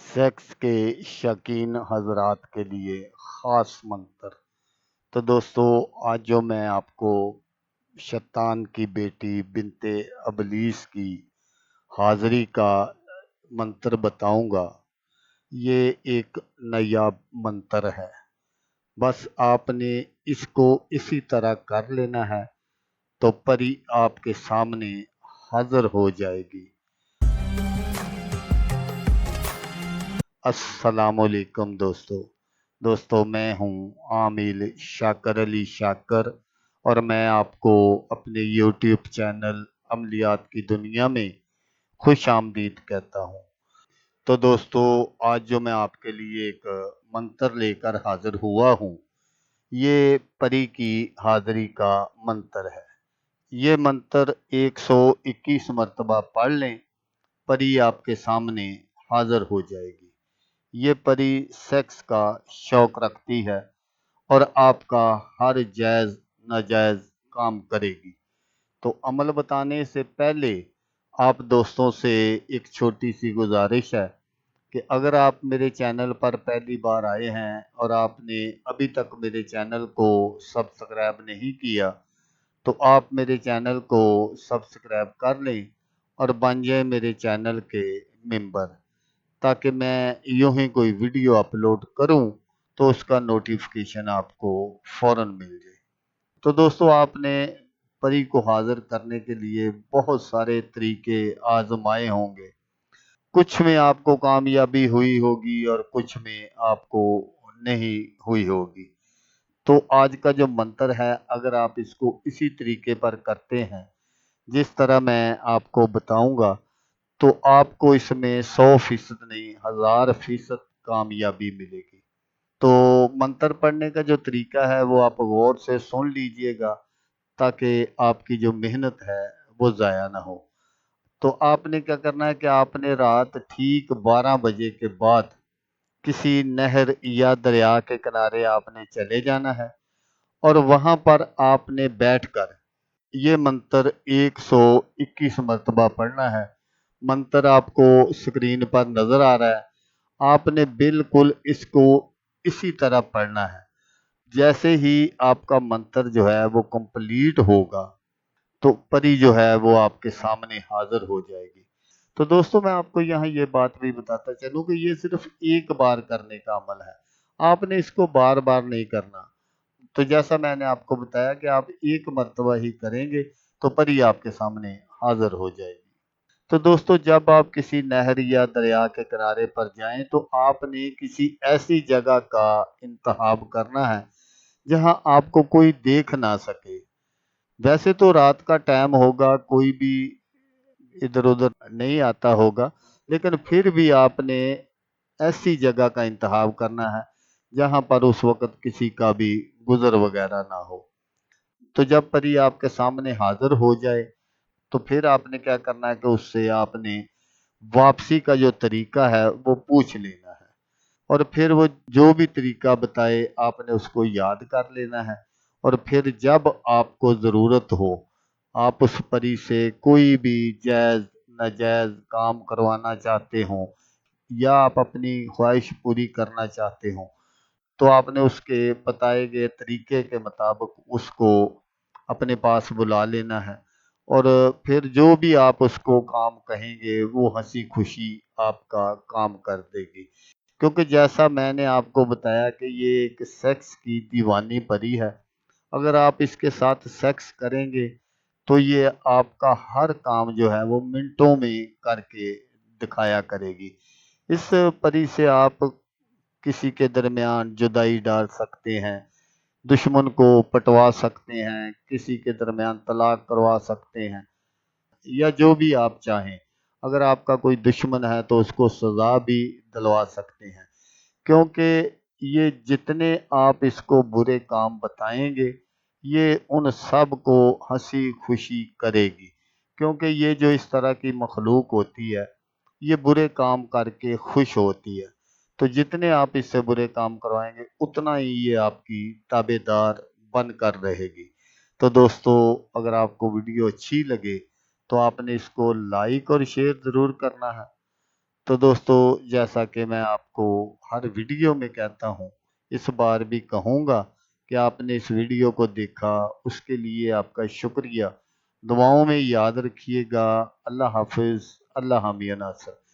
Sex के शौकीन हजरात के लिए ख़ास मंत्र। तो दोस्तों, आज जो मैं आपको शैतान की बेटी बिनते अबलीस की हाज़िरी का मंत्र बताऊंगा, ये एक नायाब मंत्र है। बस आपने इसको इसी तरह कर लेना है तो परी आपके सामने हाज़िर हो जाएगी। अस्सलामुअलैकुम दोस्तों, मैं हूँ आमिल शाकर अली शाकर और मैं आपको अपने यूट्यूब चैनल अमलियात की दुनिया में खुश आमदीद कहता हूँ। तो दोस्तों, आज जो मैं आपके लिए एक मंत्र लेकर हाजिर हुआ हूँ, ये परी की हाजिरी का मंत्र है। ये मंत्र 121 मरतबा पढ़ लें, परी आपके सामने हाजिर हो जाएगी। ये परी सेक्स का शौक रखती है और आपका हर जायज़ नाजायज़ काम करेगी। तो अमल बताने से पहले आप दोस्तों से एक छोटी सी गुजारिश है कि अगर आप मेरे चैनल पर पहली बार आए हैं और आपने अभी तक मेरे चैनल को सब्सक्राइब नहीं किया, तो आप मेरे चैनल को सब्सक्राइब कर लें और बन जाए मेरे चैनल के मेंबर, ताकि मैं यूं ही कोई वीडियो अपलोड करूं तो उसका नोटिफिकेशन आपको फ़ौरन मिल जाए। तो दोस्तों, आपने परी को हाज़िर करने के लिए बहुत सारे तरीके आज़माए होंगे। कुछ में आपको कामयाबी हुई होगी और कुछ में आपको नहीं हुई होगी। तो आज का जो मंत्र है, अगर आप इसको इसी तरीके पर करते हैं जिस तरह मैं आपको बताऊंगा, तो आपको इसमें 100% नहीं 1000% कामयाबी मिलेगी। तो मंत्र पढ़ने का जो तरीका है वो आप गौर से सुन लीजिएगा, ताकि आपकी जो मेहनत है वो ज़ाया ना हो। तो आपने क्या करना है कि आपने रात ठीक 12 बजे के बाद किसी नहर या दरिया के किनारे आपने चले जाना है और वहां पर आपने बैठकर ये मंत्र 121 मरतबा पढ़ना है। मंत्र आपको स्क्रीन पर नजर आ रहा है। आपने बिल्कुल इसको इसी तरह पढ़ना है। जैसे ही आपका मंत्र जो है वो कंप्लीट होगा, तो परी जो है वो आपके सामने हाजिर हो जाएगी। तो दोस्तों, मैं आपको यहाँ ये बात भी बताता चलूँ कि ये सिर्फ एक बार करने का अमल है। आपने इसको बार बार नहीं करना। तो जैसा मैंने आपको बताया कि आप एक मर्तबा ही करेंगे तो परी आपके सामने हाजिर हो जाएगी। तो दोस्तों, जब आप किसी नहर या दरिया के किनारे पर जाएं तो आपने किसी ऐसी जगह का इंतखाब करना है जहां आपको कोई देख ना सके। वैसे तो रात का टाइम होगा, कोई भी इधर उधर नहीं आता होगा, लेकिन फिर भी आपने ऐसी जगह का इंतखाब करना है जहां पर उस वक्त किसी का भी गुजर वगैरह ना हो। तो जब परी आपके सामने हाजिर हो जाए, तो फिर आपने क्या करना है कि उससे आपने वापसी का जो तरीका है वो पूछ लेना है और फिर वो जो भी तरीका बताए आपने उसको याद कर लेना है। और फिर जब आपको ज़रूरत हो, आप उस परी से कोई भी जायज़ नाजायज़ काम करवाना चाहते हो या आप अपनी ख्वाहिश पूरी करना चाहते हो, तो आपने उसके बताए गए तरीके के मुताबिक उसको अपने पास बुला लेना है। और फिर जो भी आप उसको काम कहेंगे वो हंसी खुशी आपका काम कर देगी। क्योंकि जैसा मैंने आपको बताया कि ये एक सेक्स की दीवानी परी है। अगर आप इसके साथ सेक्स करेंगे तो ये आपका हर काम जो है वो मिनटों में करके दिखाया करेगी। इस परी से आप किसी के दरमियान जुदाई डाल सकते हैं, दुश्मन को पटवा सकते हैं, किसी के दरमियान तलाक करवा सकते हैं, या जो भी आप चाहें। अगर आपका कोई दुश्मन है तो उसको सज़ा भी दिलवा सकते हैं। क्योंकि ये जितने आप इसको बुरे काम बताएंगे, ये उन सब को हंसी खुशी करेगी। क्योंकि ये जो इस तरह की मखलूक होती है, ये बुरे काम करके खुश होती है। तो जितने आप इससे बुरे काम करवाएंगे उतना ही ये आपकी ताबेदार बनकर रहेगी। तो दोस्तों, अगर आपको वीडियो अच्छी लगे तो आपने इसको लाइक और शेयर ज़रूर करना है। तो दोस्तों, जैसा कि मैं आपको हर वीडियो में कहता हूँ, इस बार भी कहूँगा कि आपने इस वीडियो को देखा, उसके लिए आपका शुक्रिया। दुआओं में याद रखिएगा। अल्लाह हाफिज़। अल्लाह हामी नासर।